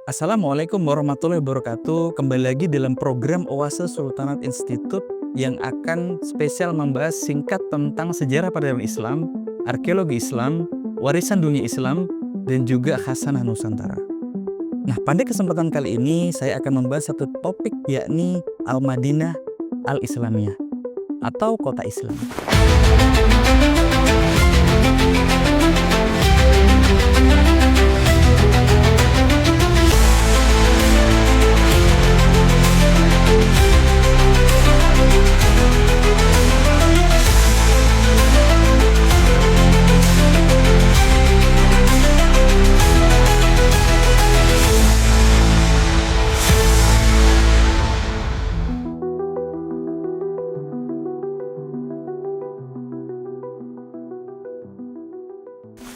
Assalamualaikum warahmatullahi wabarakatuh. Kembali lagi dalam program Oase Sultanat Institute yang akan spesial membahas singkat tentang sejarah peradaban Islam, arkeologi Islam, warisan dunia Islam, dan juga khasanah Nusantara. Nah, pada kesempatan kali ini saya akan membahas satu topik, yakni Al-Madinah Al-Islamiyah atau kota Islam.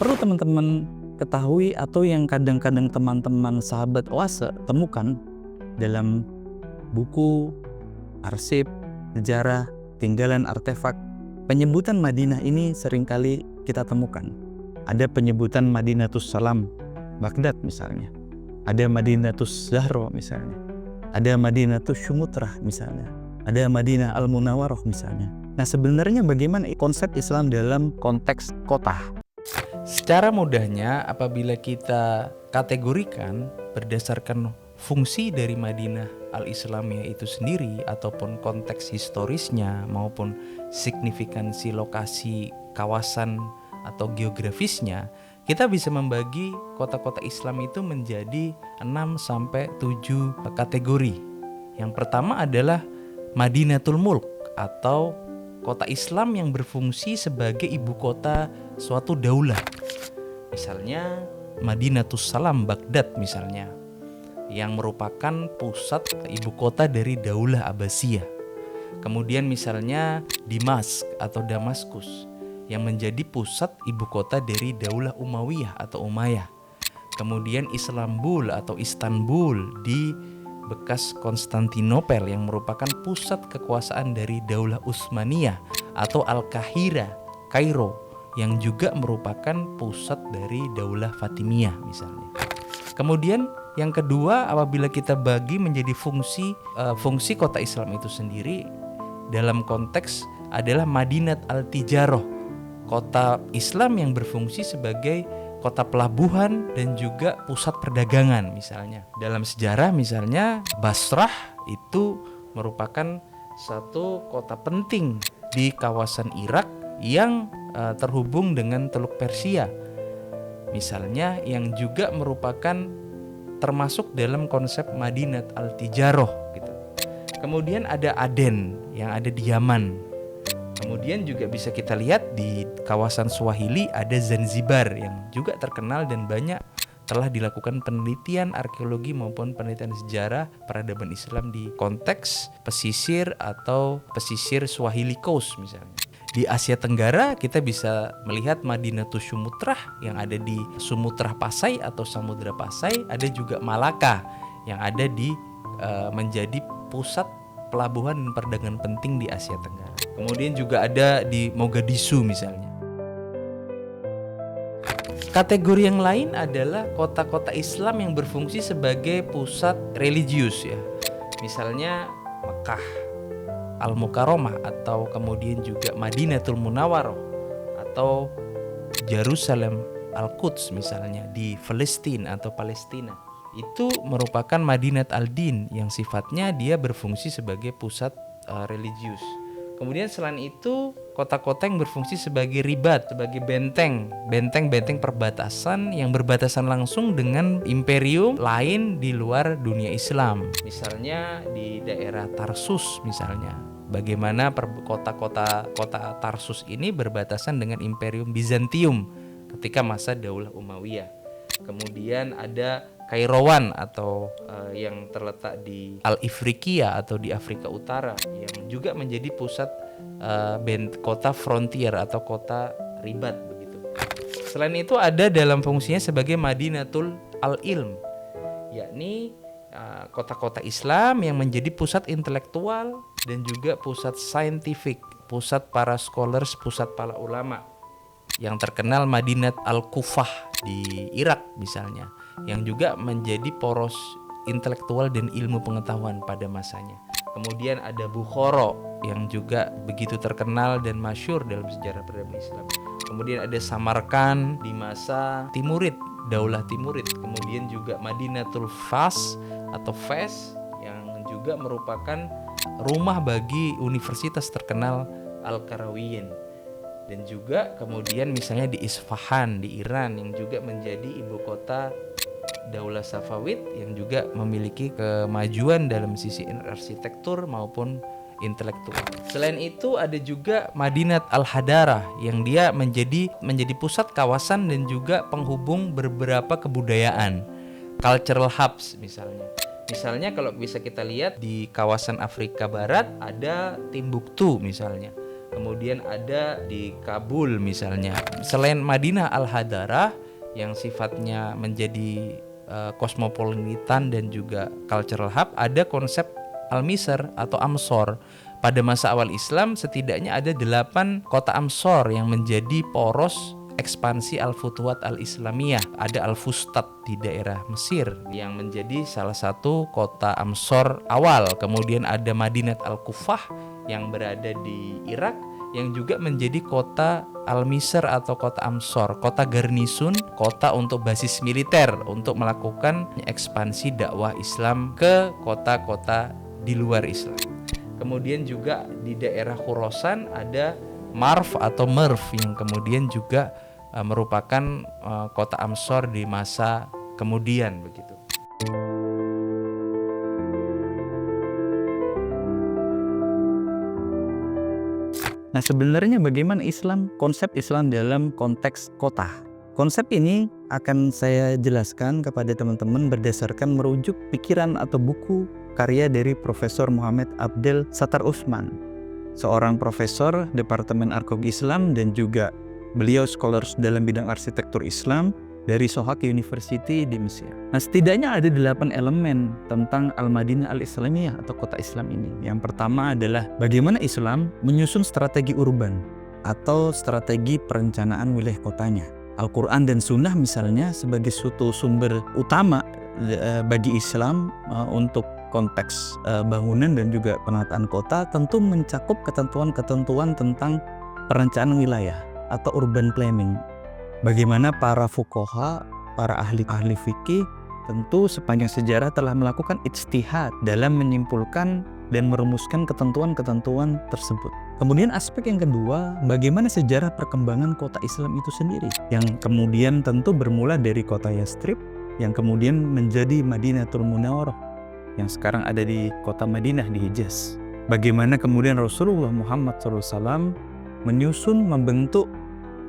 Perlu teman-teman ketahui atau yang kadang-kadang teman-teman sahabat Oase temukan dalam buku, arsip, sejarah, tinggalan artefak, penyebutan Madinah ini seringkali kita temukan. Ada penyebutan Madinatus Salam, Baghdad misalnya. Ada Madinatus Zahra misalnya. Ada Madinatus Syumutrah misalnya. Ada Madinah Al-Munawwarah misalnya. Nah, sebenarnya bagaimana konsep Islam dalam konteks kota? Secara mudahnya, apabila kita kategorikan berdasarkan fungsi dari Madinah Al-Islamiyah itu sendiri ataupun konteks historisnya maupun signifikansi lokasi kawasan atau geografisnya, kita bisa membagi kota-kota Islam itu menjadi 6-7 kategori. Yang pertama adalah Madinatul Mulk atau kota Islam yang berfungsi sebagai ibu kota suatu daulah. Misalnya Madinatus Salam Baghdad misalnya, yang merupakan pusat ibu kota dari daulah Abbasiyah. Kemudian misalnya Dimask atau Damaskus yang menjadi pusat ibu kota dari daulah Umayyah atau Umayyah. Kemudian Islambul atau Istanbul di bekas Konstantinopel yang merupakan pusat kekuasaan dari daulah Utsmaniyah atau Al-Qahira, Kairo, yang juga merupakan pusat dari daulah Fatimiyah misalnya. Kemudian yang kedua, apabila kita bagi menjadi fungsi kota Islam itu sendiri dalam konteks adalah Madinat Al-Tijarah, kota Islam yang berfungsi sebagai kota pelabuhan dan juga pusat perdagangan misalnya. Dalam sejarah misalnya Basrah itu merupakan satu kota penting di kawasan Irak yang terhubung dengan Teluk Persia. Misalnya yang juga merupakan termasuk dalam konsep Madinat Al-Tijarah gitu. Kemudian ada Aden yang ada di Yaman. Kemudian juga bisa kita lihat di kawasan Swahili ada Zanzibar yang juga terkenal dan banyak telah dilakukan penelitian arkeologi maupun penelitian sejarah peradaban Islam di konteks pesisir atau pesisir Swahili Coast misalnya. Di Asia Tenggara kita bisa melihat Madinatus Syumutrah yang ada di Sumatra Pasai atau Samudra Pasai. Ada juga Malaka yang ada di menjadi pusat pelabuhan dan perdagangan penting di Asia Tenggara. Kemudian juga ada di Mogadishu misalnya. Kategori yang lain adalah kota-kota Islam yang berfungsi sebagai pusat religius ya. Misalnya Mekah Al-Mukarramah atau kemudian juga Madinatul Munawwarah atau Jerusalem Al-Quds misalnya di Palestina atau Palestina. Itu merupakan Madinat Al-Din yang sifatnya dia berfungsi sebagai pusat religius. Kemudian selain itu kota-kota yang berfungsi sebagai ribat, sebagai benteng perbatasan yang berbatasan langsung dengan imperium lain di luar dunia Islam. Misalnya di daerah Tarsus misalnya. Bagaimana kota Tarsus ini berbatasan dengan imperium Bizantium ketika masa Daulah Umayyah. Kemudian ada Kairouan atau yang terletak di Al-Ifriqiya atau di Afrika Utara yang juga menjadi pusat kota frontier atau kota ribat begitu. Selain itu ada dalam fungsinya sebagai Madinatul Al-Ilm, yakni kota-kota Islam yang menjadi pusat intelektual dan juga pusat saintifik, pusat para scholars, pusat para ulama. Yang terkenal Madinat Al-Kufah di Irak misalnya, yang juga menjadi poros intelektual dan ilmu pengetahuan pada masanya. Kemudian ada Bukhara yang juga begitu terkenal dan masyhur dalam sejarah peradaban Islam. Kemudian ada Samarkand di masa Timurid, Daulah Timurid. Kemudian juga Madinatul Fas atau Fes yang juga merupakan rumah bagi universitas terkenal Al-Qarawiyyin. Dan juga kemudian misalnya di Isfahan di Iran yang juga menjadi ibu kota Daulah Safawid yang juga memiliki kemajuan dalam sisi arsitektur maupun intelektual. Selain itu ada juga Madinat Al-Hadarah yang dia menjadi pusat kawasan dan juga penghubung beberapa kebudayaan, cultural hubs misalnya. Misalnya kalau bisa kita lihat di kawasan Afrika Barat ada Timbuktu misalnya. Kemudian ada di Kabul misalnya. Selain Madinah Al-Hadarah yang sifatnya menjadi kosmopolitan dan juga cultural hub, ada konsep Al-Misr atau Amsor. Pada masa awal Islam setidaknya ada 8 kota Amsor yang menjadi poros ekspansi Al-Futuhat Al-Islamiyah. Ada Al-Fustat di daerah Mesir yang menjadi salah satu kota Amsor awal. Kemudian ada Madinat Al-Kufah yang berada di Irak yang juga menjadi kota Al-Misr atau kota Amsor, kota garnisun, kota untuk basis militer untuk melakukan ekspansi dakwah Islam ke kota-kota di luar Islam. Kemudian juga di daerah Khurasan ada Marv atau Merv yang kemudian juga merupakan kota Amsor di masa kemudian begitu. Nah, sebenarnya bagaimana konsep Islam dalam konteks kota? Konsep ini akan saya jelaskan kepada teman-teman berdasarkan merujuk pikiran atau buku karya dari Profesor Muhammad Abdel Sattar Usman, seorang profesor Departemen Arkeologi Islam dan juga beliau scholars dalam bidang arsitektur Islam dari Sohak University di Mesir. Nah, setidaknya ada 8 elemen tentang Al-Madinah Al-Islamiyah atau kota Islam ini. Yang pertama adalah bagaimana Islam menyusun strategi urban atau strategi perencanaan wilayah kotanya. Al-Quran dan Sunnah misalnya sebagai suatu sumber utama bagi Islam untuk konteks bangunan dan juga penataan kota tentu mencakup ketentuan-ketentuan tentang perencanaan wilayah atau urban planning. Bagaimana para fuqaha, para ahli fikih tentu sepanjang sejarah telah melakukan ijtihad dalam menyimpulkan dan merumuskan ketentuan-ketentuan tersebut. Kemudian aspek yang kedua, bagaimana sejarah perkembangan kota Islam itu sendiri, yang kemudian tentu bermula dari kota Yathrib, yang kemudian menjadi Madinatul Munawwarah, yang sekarang ada di kota Madinah di Hijaz. Bagaimana kemudian Rasulullah Muhammad SAW menyusun, membentuk,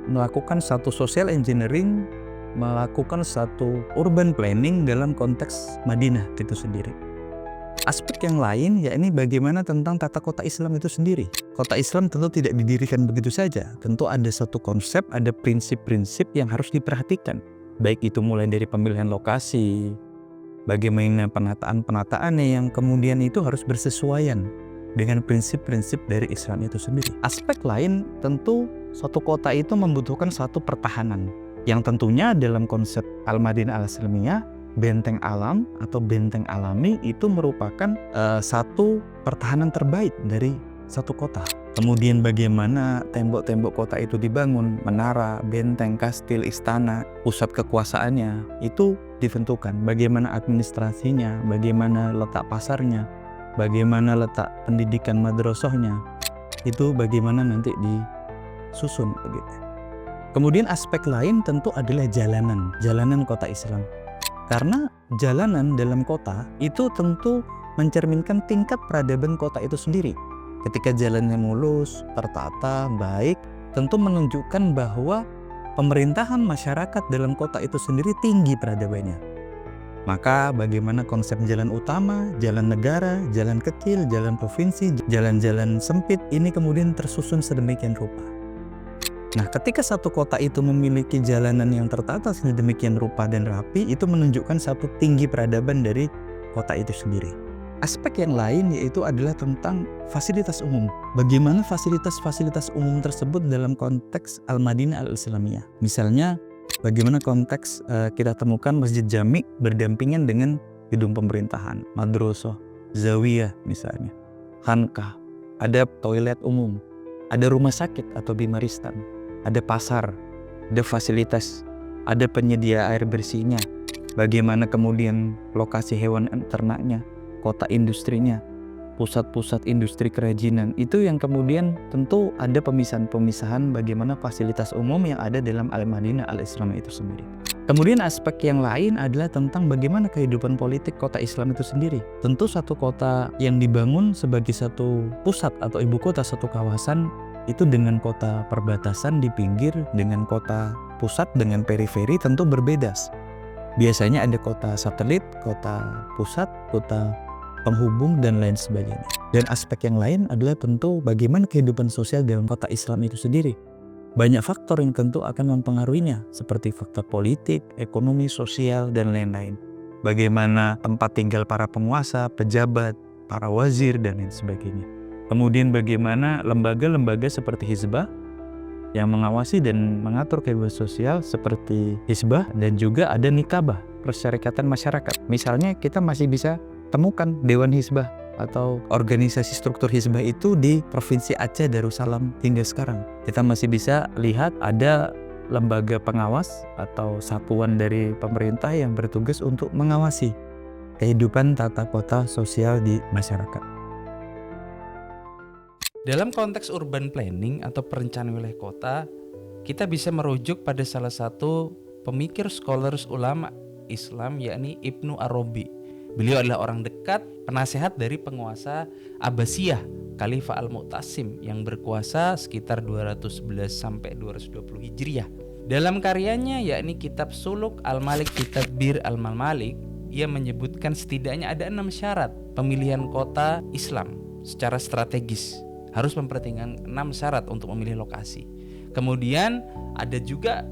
melakukan satu social engineering, melakukan satu urban planning dalam konteks Madinah itu sendiri. Aspek yang lain yakni bagaimana tentang tata kota Islam itu sendiri. Kota Islam tentu tidak didirikan begitu saja. Tentu ada satu konsep, ada prinsip-prinsip yang harus diperhatikan. Baik itu mulai dari pemilihan lokasi, bagaimana penataan-penataannya yang kemudian itu harus bersesuaian dengan prinsip-prinsip dari Islam itu sendiri. Aspek lain tentu suatu kota itu membutuhkan satu pertahanan yang tentunya dalam konsep Al-Madinah Al-Islamiyah, benteng alam atau benteng alami itu merupakan satu pertahanan terbaik dari satu kota. Kemudian bagaimana tembok-tembok kota itu dibangun, menara, benteng, kastil, istana, pusat kekuasaannya itu ditentukan. Bagaimana administrasinya, bagaimana letak pasarnya, bagaimana letak pendidikan madrasahnya, itu bagaimana nanti disusun begitu. Kemudian aspek lain tentu adalah jalanan kota Islam. Karena jalanan dalam kota itu tentu mencerminkan tingkat peradaban kota itu sendiri. Ketika jalannya mulus, tertata, baik, tentu menunjukkan bahwa pemerintahan masyarakat dalam kota itu sendiri tinggi peradabannya. Maka bagaimana konsep jalan utama, jalan negara, jalan kecil, jalan provinsi, jalan-jalan sempit ini kemudian tersusun sedemikian rupa. Nah, ketika satu kota itu memiliki jalanan yang tertata sedemikian rupa dan rapi, itu menunjukkan satu tinggi peradaban dari kota itu sendiri. Aspek yang lain yaitu adalah tentang fasilitas umum. Bagaimana fasilitas-fasilitas umum tersebut dalam konteks Al-Madinah Al-Islamiyah. Misalnya Bagaimana konteks kita temukan masjid jami berdampingan dengan gedung pemerintahan, madrasah, zawiyah misalnya, khankah, ada toilet umum, ada rumah sakit atau bimaristan, ada pasar, ada fasilitas, ada penyedia air bersihnya, bagaimana kemudian lokasi hewan ternaknya, kota industrinya, pusat-pusat industri kerajinan, itu yang kemudian tentu ada pemisahan-pemisahan bagaimana fasilitas umum yang ada dalam Al-Madinah Al-Islamiyah itu sendiri. Kemudian aspek yang lain adalah tentang bagaimana kehidupan politik kota Islam itu sendiri. Tentu satu kota yang dibangun sebagai satu pusat atau ibu kota satu kawasan itu dengan kota perbatasan di pinggir, dengan kota pusat, dengan periferi tentu berbeda. Biasanya ada kota satelit, kota pusat, kota penghubung, dan lain sebagainya. Dan aspek yang lain adalah tentu bagaimana kehidupan sosial dalam kota Islam itu sendiri. Banyak faktor yang tentu akan mempengaruhinya, seperti faktor politik, ekonomi, sosial, dan lain-lain. Bagaimana tempat tinggal para penguasa, pejabat, para wazir, dan lain sebagainya. Kemudian bagaimana lembaga-lembaga seperti Hizbah yang mengawasi dan mengatur kehidupan sosial seperti Hizbah, dan juga ada Nikabah, Persyarikatan Masyarakat. Misalnya kita masih bisa temukan Dewan Hizbah atau organisasi struktur Hizbah itu di Provinsi Aceh Darussalam hingga sekarang. Kita masih bisa lihat ada lembaga pengawas atau satuan dari pemerintah yang bertugas untuk mengawasi kehidupan tata kota sosial di masyarakat. Dalam konteks urban planning atau perencanaan wilayah kota, kita bisa merujuk pada salah satu pemikir scholars ulama Islam, yakni Ibnu Arabi. Beliau adalah orang dekat, penasehat dari penguasa Abbasiyah, Khalifah Al-Mu'tasim yang berkuasa sekitar 211 sampai 220 Hijriah. Dalam karyanya yakni Kitab Suluk Al-Malik fi Tadbir Al-Mamalik, ia menyebutkan setidaknya ada 6 syarat pemilihan kota Islam secara strategis. Harus mempertimbangkan 6 syarat untuk memilih lokasi. Kemudian ada juga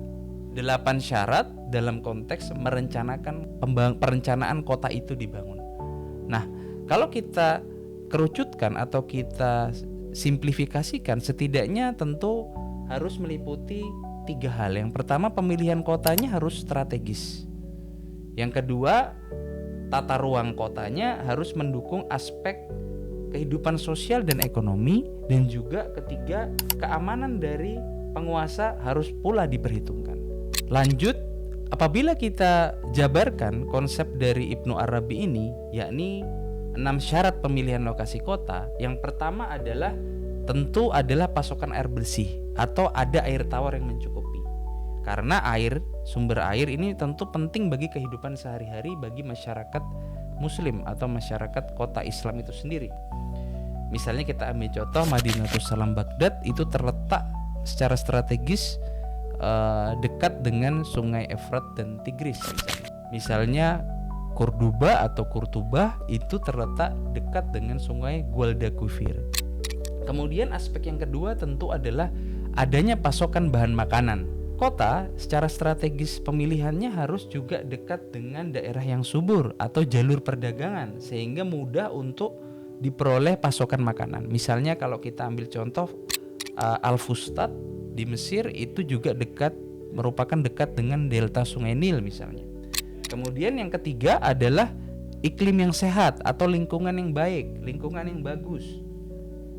8 syarat dalam konteks merencanakan perencanaan kota itu dibangun. Nah, kalau kita kerucutkan atau kita simplifikasikan, setidaknya tentu harus meliputi 3 hal. Yang pertama, pemilihan kotanya harus strategis. Yang kedua, tata ruang kotanya harus mendukung aspek kehidupan sosial dan ekonomi. Dan juga ketiga, keamanan dari penguasa harus pula diperhitungkan. Lanjut, apabila kita jabarkan konsep dari Ibnu Arabi ini, yakni 6 syarat pemilihan lokasi kota. Yang pertama adalah tentu adalah pasokan air bersih atau ada air tawar yang mencukupi. Karena sumber air ini tentu penting bagi kehidupan sehari-hari bagi masyarakat muslim atau masyarakat kota Islam itu sendiri. Misalnya kita ambil contoh Madinatus Salam Baghdad, itu terletak secara strategis dekat dengan sungai Efrat dan Tigris. Misalnya Cordoba atau Kurtubah itu terletak dekat dengan sungai Guadalquivir. Kemudian aspek yang kedua tentu adalah adanya pasokan bahan makanan. Kota secara strategis pemilihannya harus juga dekat dengan daerah yang subur atau jalur perdagangan sehingga mudah untuk diperoleh pasokan makanan. Misalnya kalau kita ambil contoh Al-Fustat di Mesir itu juga merupakan dekat dengan delta Sungai Nil misalnya. Kemudian yang ketiga adalah iklim yang sehat atau lingkungan yang baik, lingkungan yang bagus.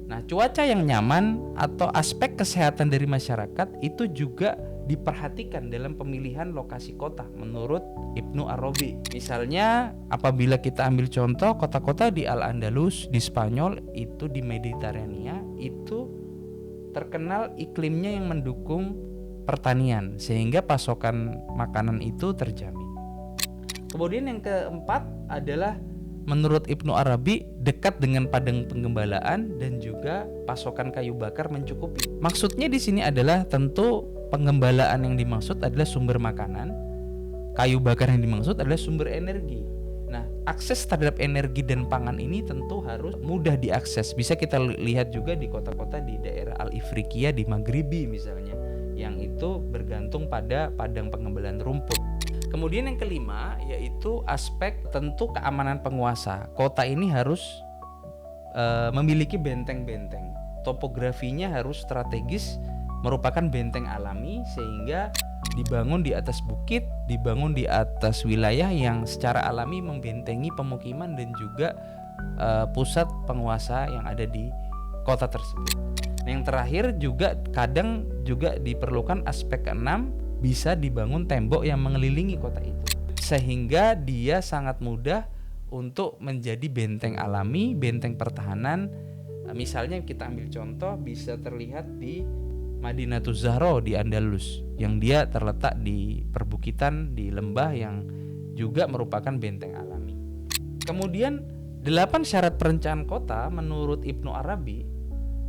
Nah, cuaca yang nyaman atau aspek kesehatan dari masyarakat itu juga diperhatikan dalam pemilihan lokasi kota menurut Ibnu Arabi. Misalnya apabila kita ambil contoh kota-kota di Al-Andalus, di Spanyol, itu di Mediterania, itu terkenal iklimnya yang mendukung pertanian sehingga pasokan makanan itu terjamin. Kemudian yang keempat adalah menurut Ibnu Arabi dekat dengan padang penggembalaan dan juga pasokan kayu bakar mencukupi. Maksudnya di sini adalah tentu penggembalaan yang dimaksud adalah sumber makanan, kayu bakar yang dimaksud adalah sumber energi. Nah, akses terhadap energi dan pangan ini tentu harus mudah diakses. Bisa kita lihat juga di kota-kota di daerah Al-Ifriqiya di Maghribi misalnya, yang itu bergantung pada padang pengembalaan rumput. Kemudian yang kelima yaitu aspek tentu keamanan penguasa. Kota ini harus memiliki benteng-benteng. Topografinya harus strategis, merupakan benteng alami sehingga dibangun di atas bukit, dibangun di atas wilayah yang secara alami membentengi pemukiman dan juga pusat penguasa yang ada di kota tersebut. Nah, yang terakhir juga kadang juga diperlukan aspek keenam, bisa dibangun tembok yang mengelilingi kota itu, sehingga dia sangat mudah untuk menjadi benteng alami, benteng pertahanan. Misalnya kita ambil contoh, bisa terlihat di Madinatuz Zahra di Andalus, yang dia terletak di perbukitan, di lembah yang juga merupakan benteng alami. Kemudian 8 syarat perencanaan kota menurut Ibnu Arabi.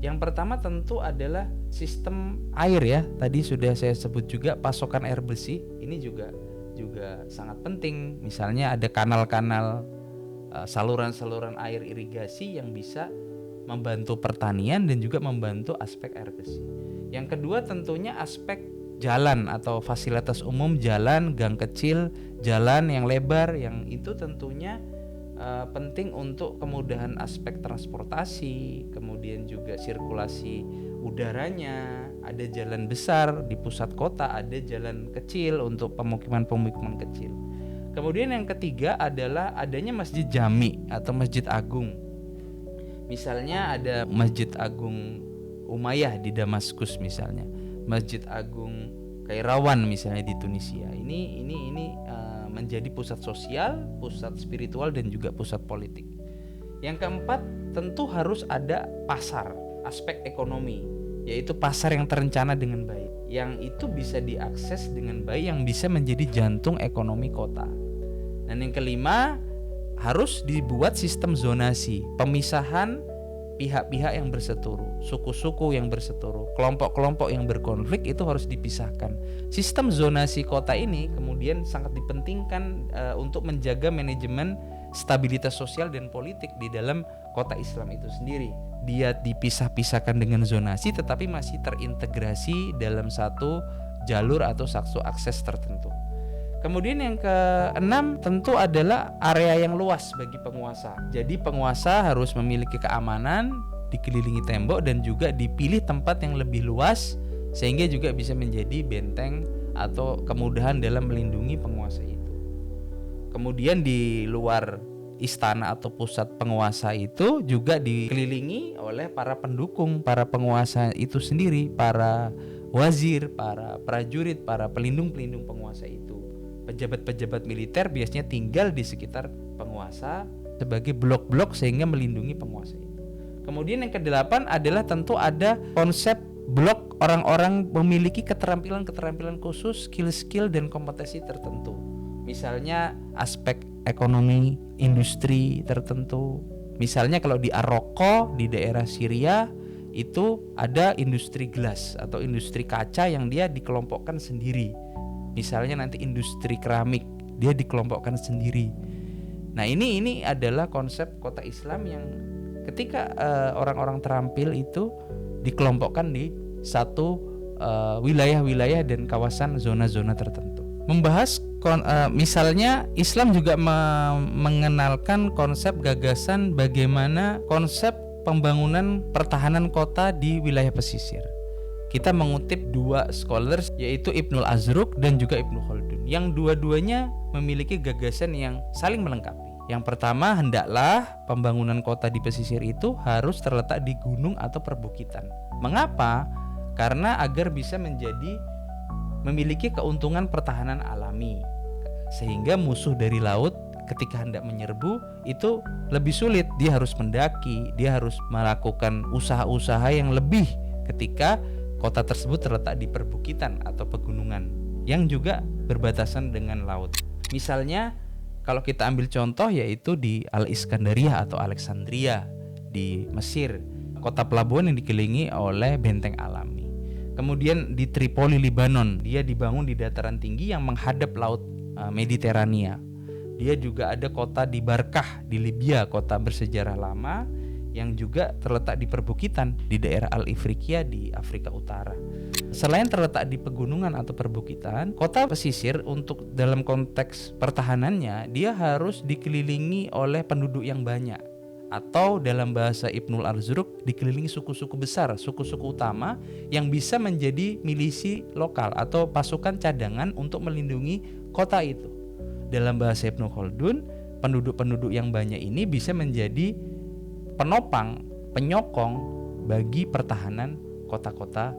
Yang pertama tentu adalah sistem air ya. Tadi sudah saya sebut juga pasokan air bersih. Ini juga sangat penting. Misalnya ada kanal-kanal, saluran-saluran air irigasi yang bisa membantu pertanian dan juga membantu aspek air bersih. Yang kedua tentunya aspek jalan atau fasilitas umum, jalan, gang kecil, jalan yang lebar, yang itu tentunya penting untuk kemudahan aspek transportasi, kemudian juga sirkulasi udaranya. Ada jalan besar di pusat kota, ada jalan kecil untuk pemukiman-pemukiman kecil. Kemudian yang ketiga adalah adanya masjid jami atau masjid agung. Misalnya ada Masjid Agung Umayyah di Damaskus misalnya, Masjid Agung Kairawan misalnya di Tunisia. Ini menjadi pusat sosial, pusat spiritual dan juga pusat politik. Yang keempat, tentu harus ada pasar, aspek ekonomi, yaitu pasar yang terencana dengan baik, yang itu bisa diakses dengan baik, yang bisa menjadi jantung ekonomi kota. Dan yang kelima, harus dibuat sistem zonasi, pemisahan pihak-pihak yang berseteru, suku-suku yang berseteru, kelompok-kelompok yang berkonflik itu harus dipisahkan. Sistem zonasi kota ini kemudian sangat dipentingkan untuk menjaga manajemen stabilitas sosial dan politik di dalam kota Islam itu sendiri. Dia dipisah-pisahkan dengan zonasi tetapi masih terintegrasi dalam satu jalur atau satu akses tertentu. Kemudian yang keenam tentu adalah area yang luas bagi penguasa. Jadi penguasa harus memiliki keamanan, dikelilingi tembok dan juga dipilih tempat yang lebih luas sehingga juga bisa menjadi benteng atau kemudahan dalam melindungi penguasa itu. Kemudian di luar istana atau pusat penguasa itu juga dikelilingi oleh para pendukung, para penguasa itu sendiri, para wazir, para prajurit, para pelindung-pelindung penguasa itu. Pejabat-pejabat militer biasanya tinggal di sekitar penguasa sebagai blok-blok sehingga melindungi penguasa itu. Kemudian yang kedelapan adalah tentu ada konsep blok orang-orang memiliki keterampilan-keterampilan khusus, skill-skill dan kompetensi tertentu. Misalnya aspek ekonomi, industri tertentu. Misalnya kalau di Aroko di daerah Syria itu ada industri gelas atau industri kaca yang dia dikelompokkan sendiri. Misalnya nanti industri keramik dia dikelompokkan sendiri. Nah ini adalah konsep kota Islam yang ketika orang-orang terampil itu dikelompokkan di satu wilayah-wilayah dan kawasan zona-zona tertentu. Membahas misalnya Islam juga mengenalkan konsep gagasan bagaimana konsep pembangunan pertahanan kota di wilayah pesisir. Kita mengutip dua scholars yaitu Ibnul Azruk dan juga Ibnu Khaldun yang dua-duanya memiliki gagasan yang saling melengkapi. Yang pertama, hendaklah pembangunan kota di pesisir itu harus terletak di gunung atau perbukitan. Mengapa? Karena agar bisa memiliki keuntungan pertahanan alami. Sehingga musuh dari laut ketika hendak menyerbu itu lebih sulit. Dia harus mendaki, dia harus melakukan usaha-usaha yang lebih ketika kota tersebut terletak di perbukitan atau pegunungan yang juga berbatasan dengan laut. Misalnya kalau kita ambil contoh yaitu di Al-Iskandariyah atau Alexandria di Mesir, kota pelabuhan yang dikelilingi oleh benteng alami. Kemudian di Tripoli, Lebanon, dia dibangun di dataran tinggi yang menghadap laut Mediterania. Dia juga ada kota di Barkah di Libya, kota bersejarah lama yang juga terletak di perbukitan di daerah Al-Ifriqiya di Afrika Utara. Selain terletak di pegunungan atau perbukitan, kota pesisir untuk dalam konteks pertahanannya dia harus dikelilingi oleh penduduk yang banyak atau dalam bahasa Ibnul Al-Zuruk dikelilingi suku-suku besar, suku-suku utama yang bisa menjadi milisi lokal atau pasukan cadangan untuk melindungi kota itu. Dalam bahasa Ibnu Khaldun, penduduk-penduduk yang banyak ini bisa menjadi penopang, penyokong bagi pertahanan kota-kota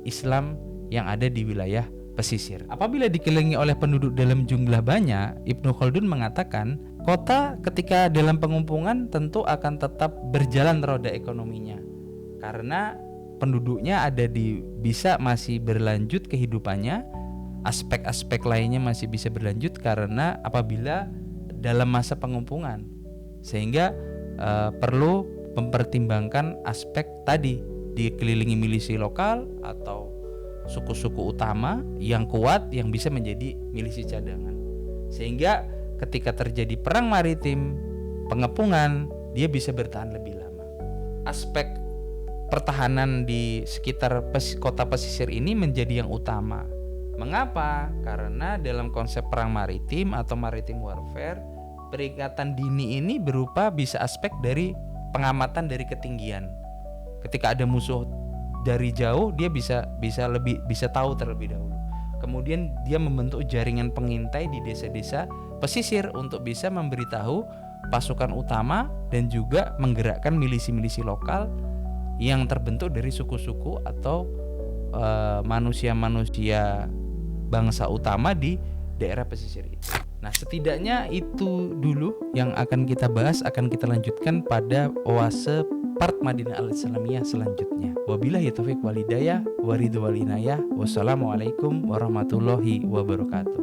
Islam yang ada di wilayah pesisir. Apabila dikelilingi oleh penduduk dalam jumlah banyak, Ibnu Khaldun mengatakan kota ketika dalam pengumpungan tentu akan tetap berjalan roda ekonominya, karena penduduknya ada bisa masih berlanjut kehidupannya, aspek-aspek lainnya masih bisa berlanjut karena apabila dalam masa pengumpungan, sehingga perlu mempertimbangkan aspek tadi, dikelilingi milisi lokal atau suku-suku utama yang kuat yang bisa menjadi milisi cadangan, sehingga ketika terjadi perang maritim, pengepungan, dia bisa bertahan lebih lama. Aspek pertahanan di sekitar kota pesisir ini menjadi yang utama. Mengapa? Karena dalam konsep perang maritim atau maritime warfare, peringatan dini ini berupa bisa aspek dari pengamatan dari ketinggian. Ketika ada musuh dari jauh, dia bisa tahu terlebih dahulu. Kemudian dia membentuk jaringan pengintai di desa-desa pesisir untuk bisa memberitahu pasukan utama dan juga menggerakkan milisi-milisi lokal yang terbentuk dari suku-suku atau manusia-manusia bangsa utama di daerah pesisir itu. Nah, setidaknya itu dulu yang akan kita bahas, akan kita lanjutkan pada oase part Madinah Al-Islamiyah selanjutnya. Wabillahi taufiq wal hidayah wa ridwal inayah. Wassalamualaikum warahmatullahi wabarakatuh.